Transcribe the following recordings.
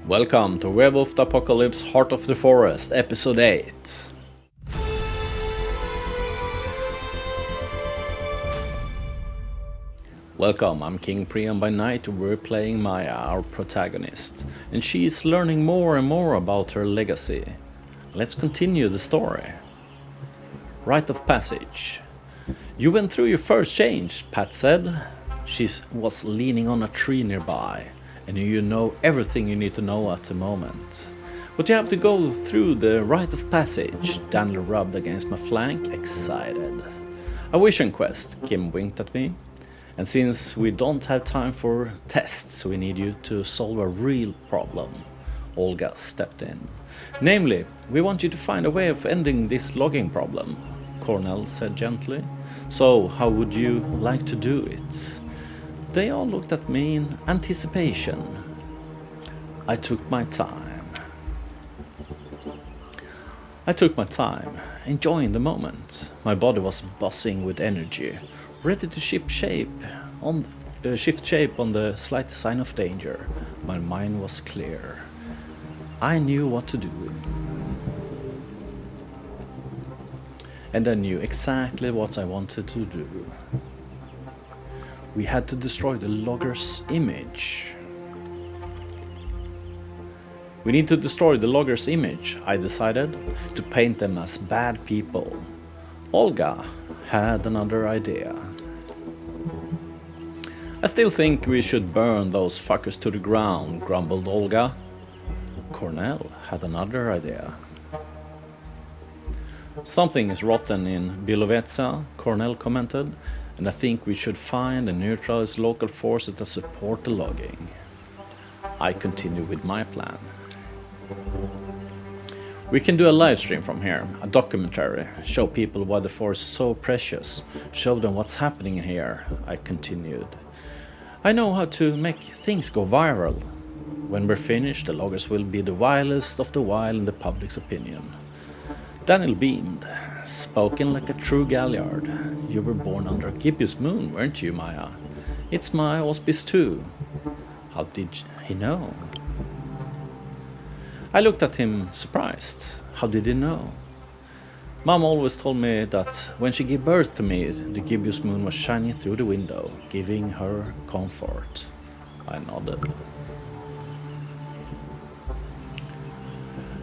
Welcome to Werewolf the Apocalypse Heart of the Forest, Episode 8. Welcome, I'm King Priam by night. We're playing Maya, our protagonist, and she's learning more and more about her legacy. Let's continue the story. Rite of passage. You went through your first change, Pat said. She was leaning on a tree nearby, and you know everything you need to know at the moment. But you have to go through the rite of passage. Daniel rubbed against my flank, excited. A vision quest, Kim winked at me. And since we don't have time for tests, we need you to solve a real problem. Olga stepped in. Namely, we want you to find a way of ending this logging problem, Cornell said gently. So, how would you like to do it? They all looked at me in anticipation. I took my time, enjoying the moment. My body was buzzing with energy, ready to shift shape on the slightest sign of danger. My mind was clear. I knew what to do. And I knew exactly what I wanted to do. We had to destroy the logger's image. We need to destroy the logger's image, I decided, to paint them as bad people. Olga had another idea. I still think we should burn those fuckers to the ground, grumbled Olga. Cornell had another idea. Something is rotten in Bilovetsa, Cornell commented, and I think we should find and neutralize local forces that support the logging. I continued with my plan. We can do a live stream from here, a documentary, show people why the forest is so precious, show them what's happening here, I continued. I know how to make things go viral. When we're finished, the loggers will be the wildest of the wild in the public's opinion. Daniel beamed, spoken like a true galliard. You were born under a gibbous moon, weren't you, Maya? It's my auspice too. How did he know? I looked at him surprised. How did he know? Mom always told me that when she gave birth to me, the gibbous moon was shining through the window, giving her comfort. I nodded.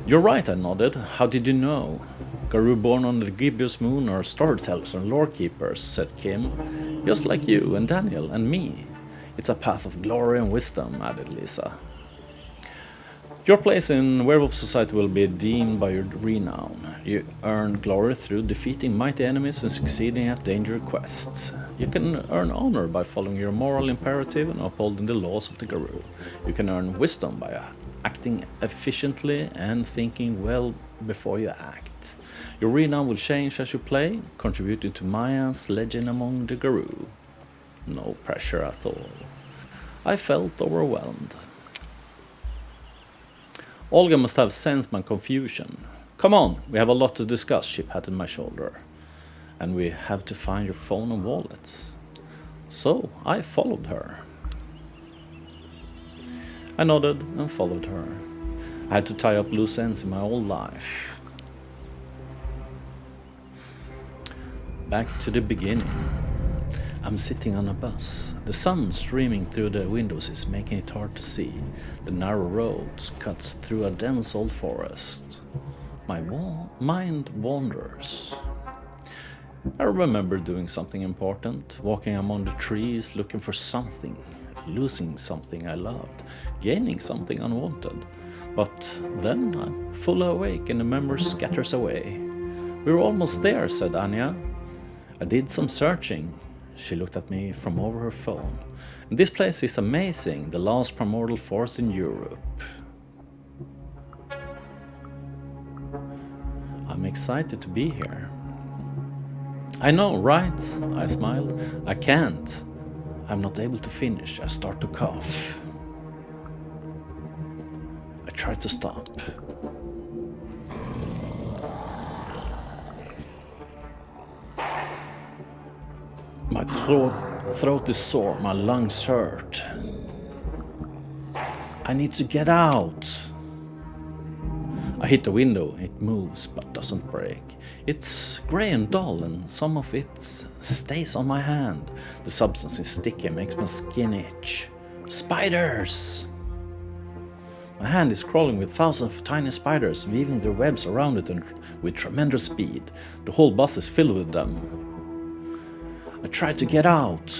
You're right, I nodded. How did you know? Garou born on the gibbous moon are storytellers and lore keepers, said Kim. Just like you and Daniel and me. It's a path of glory and wisdom, added Lisa. Your place in Werewolf Society will be deemed by your renown. You earn glory through defeating mighty enemies and succeeding at dangerous quests. You can earn honor by following your moral imperative and upholding the laws of the Garou. You can earn wisdom by acting efficiently and thinking well before you act. Your renown will change as you play, contributing to Maya's legend among the Garou. No pressure at all. I felt overwhelmed. Olga must have sensed my confusion. Come on, we have a lot to discuss, she patted my shoulder. And we have to find your phone and wallet. So I followed her. I nodded and followed her. I had to tie up loose ends in my old life. Back to the beginning. I'm sitting on a bus. The sun streaming through the windows is making it hard to see. The narrow roads cut through a dense old forest. My mind wanders. I remember doing something important, walking among the trees, looking for something, losing something I loved, gaining something unwanted. But then I'm fully awake and the memory scatters away. We're almost there, said Anya. I did some searching. She looked at me from over her phone. This place is amazing, the last primordial forest in Europe. I'm excited to be here. I know, right? I smiled. I can't. I'm not able to finish. I start to cough. I try to stop. My throat is sore, my lungs hurt. I need to get out. I hit the window. It moves but doesn't break. It's grey and dull, and some of it stays on my hand. The substance is sticky and makes my skin itch. Spiders! My hand is crawling with thousands of tiny spiders, weaving their webs around it with tremendous speed. The whole bus is filled with them. I try to get out.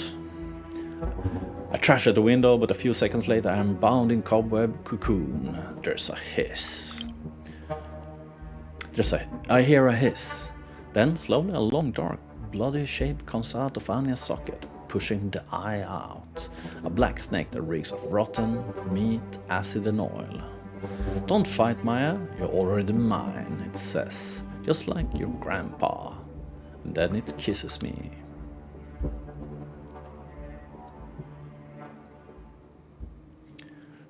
I trash at the window, but a few seconds later I am bound in cobweb cocoon. There's a hiss. I hear a hiss. Then, slowly, a long, dark, bloody shape comes out of Anya's socket, pushing the eye out. A black snake that reeks of rotten meat, acid and oil. Don't fight, Maya, you're already mine, it says, just like your grandpa. And then it kisses me.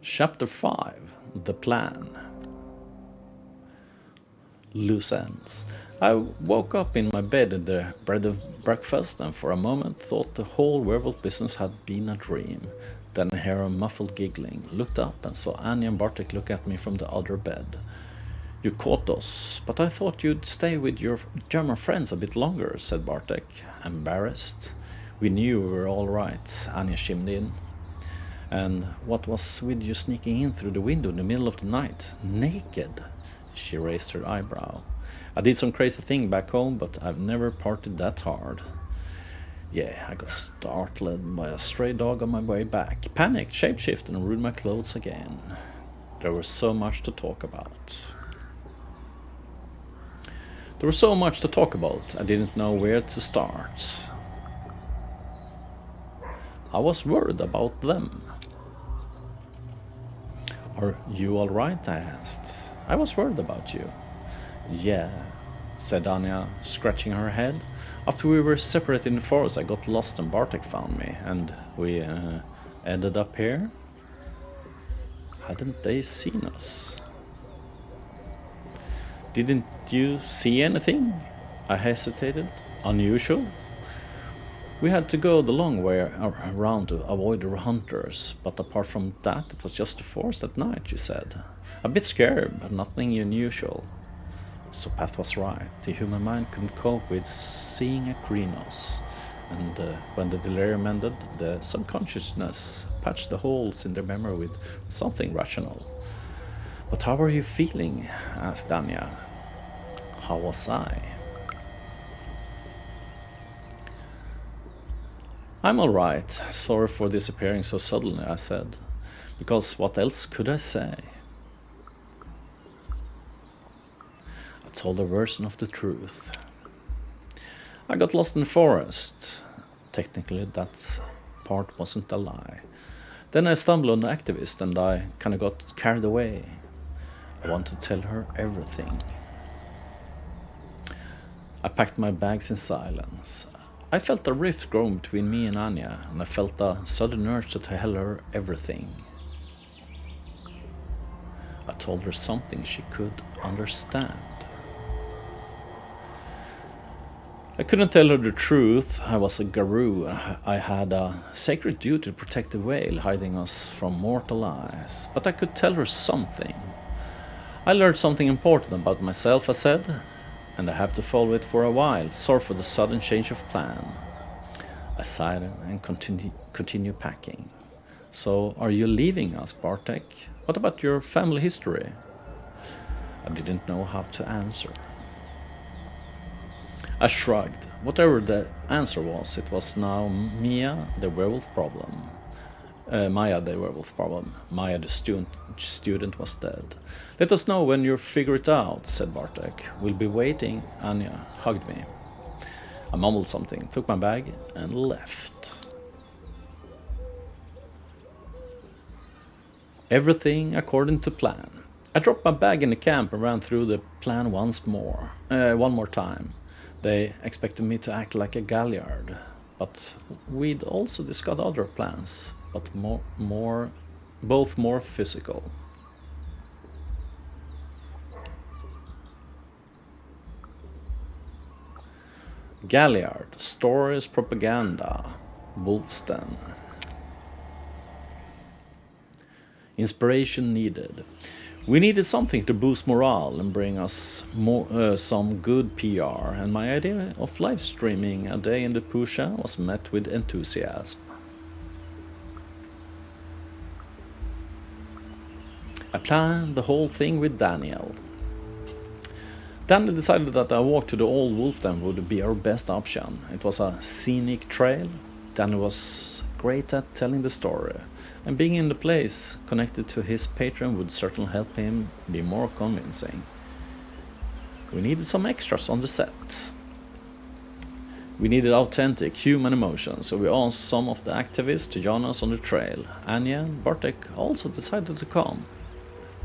Chapter 5. The Plan. Loose ends. I woke up in my bed at the bread of breakfast and for a moment thought the whole werewolf business had been a dream. Then I heard a muffled giggling, looked up and saw Anya and Bartek look at me from the other bed. You caught us, but I thought you'd stay with your German friends a bit longer, said Bartek, embarrassed. We knew we were all right, Anya chimed in. And what was with you sneaking in through the window in the middle of the night, naked? She raised her eyebrow. I did some crazy thing back home, but I've never partied that hard. Yeah, I got startled by a stray dog on my way back, panicked, shapeshifted and ruined my clothes again. There was so much to talk about. I didn't know where to start. I was worried about them. Are you alright? I asked. I was worried about you. Yeah, said Anya, scratching her head. After we were separated in the forest, I got lost and Bartek found me, and we ended up here. Hadn't they seen us? Didn't you see anything? I hesitated. Unusual? We had to go the long way around to avoid the hunters, but apart from that, it was just the forest at night, she said. A bit scary, but nothing unusual. So Pat was right. The human mind couldn't cope with seeing a Krynos. And when the delirium ended, the subconsciousness patched the holes in their memory with something rational. But how are you feeling? Asked Anya. How was I? I'm alright. Sorry for disappearing so suddenly, I said. Because what else could I say? I told a version of the truth. I got lost in the forest. Technically, that part wasn't a lie. Then I stumbled on an activist and I kinda got carried away. I wanted to tell her everything. I packed my bags in silence. I felt a rift growing between me and Anya, and I felt a sudden urge to tell her everything. I told her something she could understand. I couldn't tell her the truth. I was a guru. I had a sacred duty to protect the whale, hiding us from mortal eyes. But I could tell her something. I learned something important about myself, I said, and I have to follow it for a while. Sorry for the sudden change of plan. I sighed and continue packing. So, are you leaving us, Bartek? What about your family history? I didn't know how to answer. I shrugged. Whatever the answer was, it was now Maya, the werewolf problem. Maya, the student was dead. Let us know when you figure it out, said Bartek. We'll be waiting. Anya hugged me. I mumbled something, took my bag, and left. Everything according to plan. I dropped my bag in the camp and ran through the plan one more time. They expected me to act like a galliard, but we'd also discussed other plans, but both more physical. Galliard, stories, propaganda, Wolf's Den. Inspiration needed. We needed something to boost morale and bring us some good PR, and my idea of live streaming a day in the Pusha was met with enthusiasm. I planned the whole thing with Daniel. Daniel decided that a walk to the old wolf den would be our best option. It was a scenic trail. Daniel was great at telling the story, and being in the place connected to his Patreon would certainly help him be more convincing. We needed some extras on the set. We needed authentic human emotions, so we asked some of the activists to join us on the trail. Anya and Bartek also decided to come.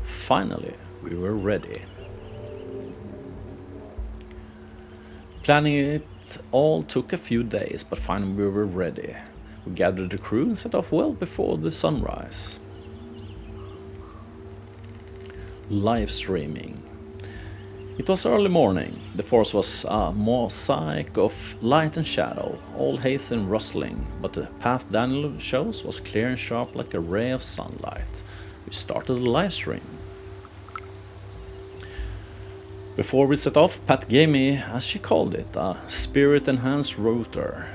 Finally, we were ready. Planning it all took a few days, but finally we were ready. We gathered the crew and set off well before the sunrise. Live streaming. It was early morning. The forest was a mosaic of light and shadow, all haze and rustling, but the path Daniel shows was clear and sharp like a ray of sunlight. We started the live stream. Before we set off, Pat gave me, as she called it, a spirit-enhanced router.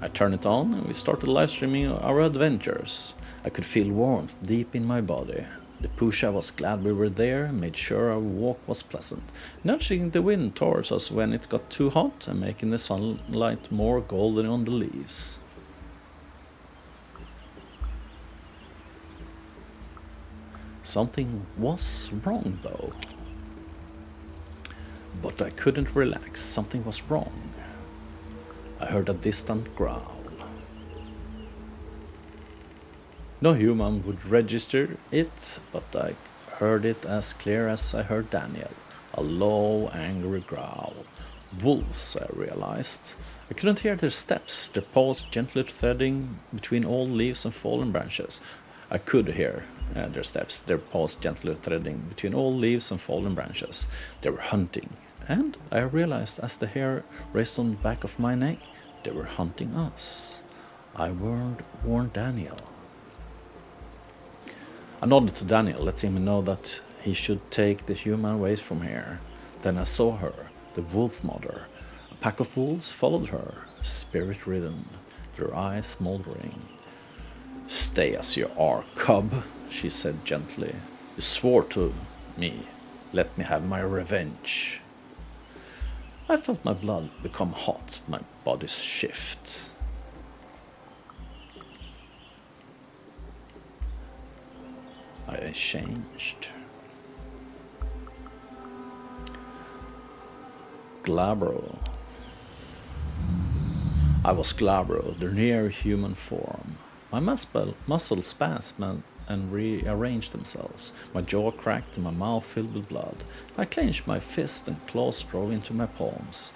I turned it on and we started live streaming our adventures. I could feel warmth deep in my body. The Pusha was glad we were there and made sure our walk was pleasant, nudging the wind towards us when it got too hot and making the sunlight more golden on the leaves. Something was wrong though. But I couldn't relax. Something was wrong. I heard a distant growl. No human would register it, but I heard it as clear as I heard Daniel. A low, angry growl. Wolves, I realized. I couldn't hear their steps, their paws gently threading between old leaves and fallen branches. I could hear their steps, their paws gently threading between old leaves and fallen branches. They were hunting. And I realized as the hair raised on the back of my neck, they were hunting us. I warned Daniel. I nodded to Daniel, letting him know that he should take the human ways from here. Then I saw her, the wolf mother. A pack of wolves followed her, spirit-ridden, their eyes smoldering. "Stay as you are, cub," she said gently. "You swore to me. Let me have my revenge." I felt my blood become hot, my body shift. I changed. Glabro. I was Glabro, the near human form. My muscles spasmed and rearranged themselves. My jaw cracked and my mouth filled with blood. I clenched my fist and claws drove into my palms.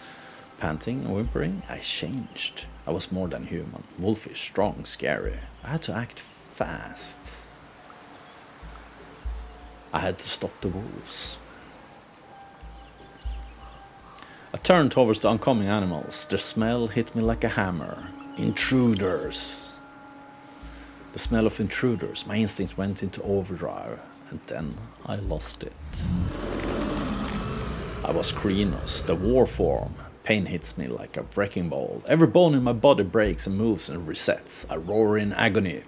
Panting and whimpering, I changed. I was more than human. Wolfish, strong, scary. I had to act fast. I had to stop the wolves. I turned towards the oncoming animals. Their smell hit me like a hammer. Intruders. The smell of intruders. My instinct went into overdrive, and then I lost it. I was Krenos, the war form. Pain hits me like a wrecking ball. Every bone in my body breaks and moves and resets. I roar in agony.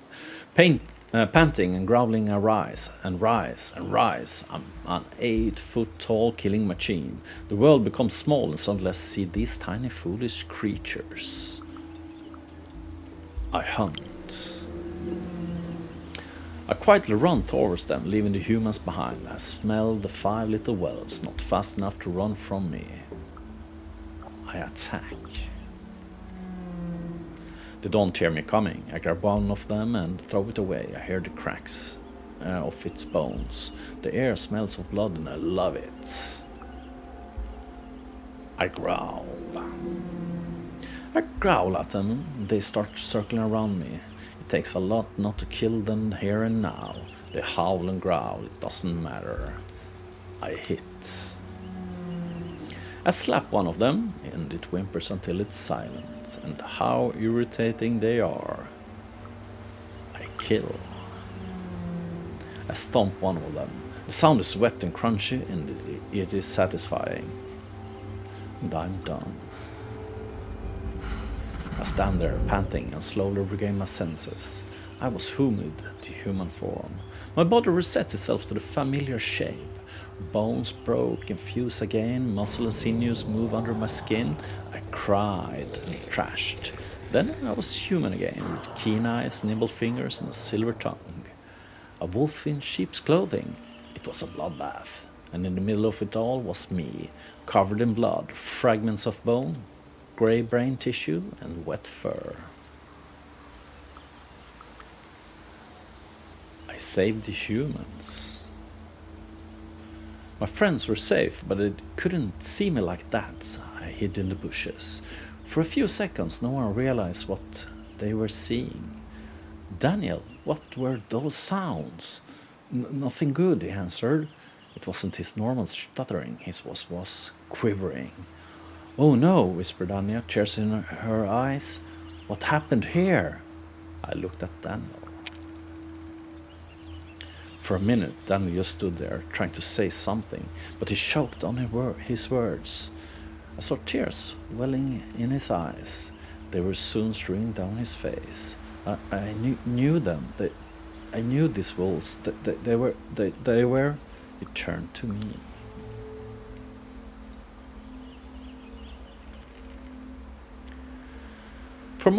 Panting and growling, I rise and rise and rise. I'm an 8-foot-tall killing machine. The world becomes small and suddenly I see these tiny foolish creatures. I hunt. I quietly run towards them, leaving the humans behind. I smell the 5 little whelps, not fast enough to run from me. I attack. They don't hear me coming. I grab one of them and throw it away. I hear the cracks of its bones. The air smells of blood and I love it. I growl. I growl at them. They start circling around me. It takes a lot not to kill them here and now. They howl and growl. It doesn't matter. I hit. I slap one of them, and it whimpers until it's silent. And how irritating they are. I kill. I stomp one of them. The sound is wet and crunchy, and it is satisfying. And I'm done. I stand there, panting, and slowly regain my senses. I was humid to human form. My body resets itself to the familiar shape. Bones broke and fuse again, muscle and sinews move under my skin. I cried and trashed. Then I was human again, with keen eyes, nimble fingers, and a silver tongue. A wolf in sheep's clothing. It was a bloodbath, and in the middle of it all was me, covered in blood, fragments of bone, grey brain tissue, and wet fur. I saved the humans. My friends were safe, but they couldn't see me like that. I hid in the bushes. For a few seconds, no one realized what they were seeing. Daniel, what were those sounds? Nothing good, he answered. It wasn't his normal stuttering, his voice was quivering. Oh no, whispered Anya, tears in her eyes. What happened here? I looked at Daniel. For a minute, Daniel just stood there, trying to say something, but he choked on his words. I saw tears welling in his eyes. They were soon streaming down his face. I knew them. I knew these wolves. They were. He turned to me. For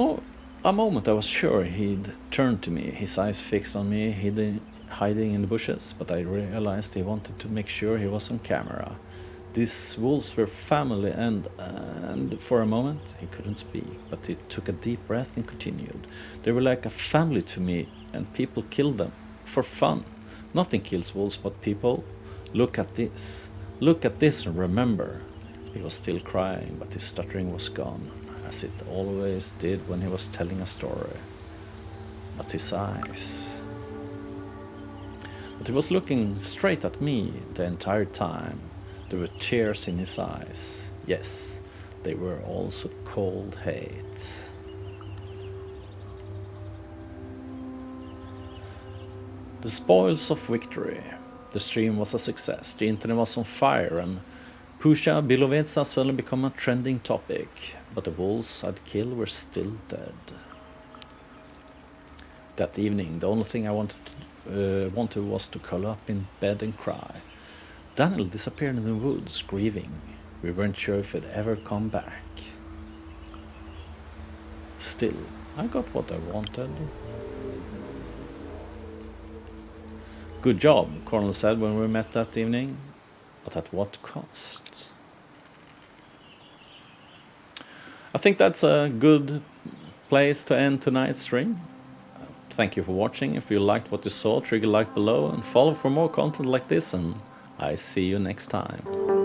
a moment, I was sure he'd turned to me, his eyes fixed on me, hiding in the bushes. But I realized he wanted to make sure he was on camera. These wolves were family, and for a moment he couldn't speak, but he took a deep breath and continued. They were like a family to me, and people killed them for fun. Nothing kills wolves but people. Look at this and remember. He was still crying, but his stuttering was gone, as it always did when he was telling a story. But his eyes... But he was looking straight at me the entire time. There were tears in his eyes. Yes, they were also cold hate. The spoils of victory. The stream was a success. The internet was on fire, and Pusha Bilovetsa suddenly became a trending topic. But the wolves I'd killed were still dead. That evening, the only thing I wanted was to curl up in bed and cry. Daniel disappeared in the woods, grieving. We weren't sure if he'd ever come back. Still, I got what I wanted. Good job, Colonel said when we met that evening, but at what cost? I think that's a good place to end tonight's stream. Thank you for watching. If you liked what you saw, trigger like below and follow for more content like this, and I see you next time.